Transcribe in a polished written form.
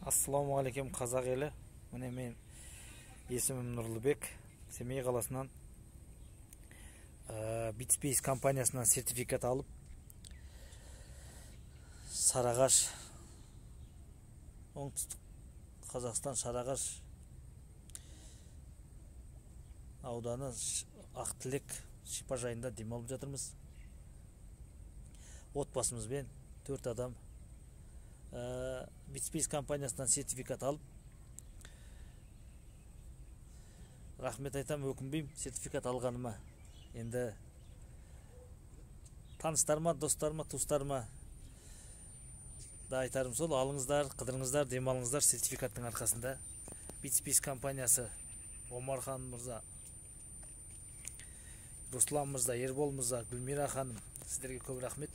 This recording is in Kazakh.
Ассаламу алейкум қазақ елі. Міне мен есімім Нұрлыбек. Семей қаласынан Bitspace компаниясынан сертификат алып, Сарыағаш, оңтүстік Қазақстан Сарыағаш ауданы Ақтілек шипажайында демалып жатырмыз. Отбасымызбен 4 адам Bitspace компаниясынан сертификат алып, рахмет айтам, өкінбеймін сертификат алғаныма. Енді таныстарыма, достарыма, туыстарыма да айтарым сол, алыңыздар, қыдырыңыздар, демалыңыздар сертификаттың арқасында. Bitspace компаниясы Омархан мырза, Руслан мырза, Ербол мырза, Гүлмира ханым, сіздерге көп рахмет.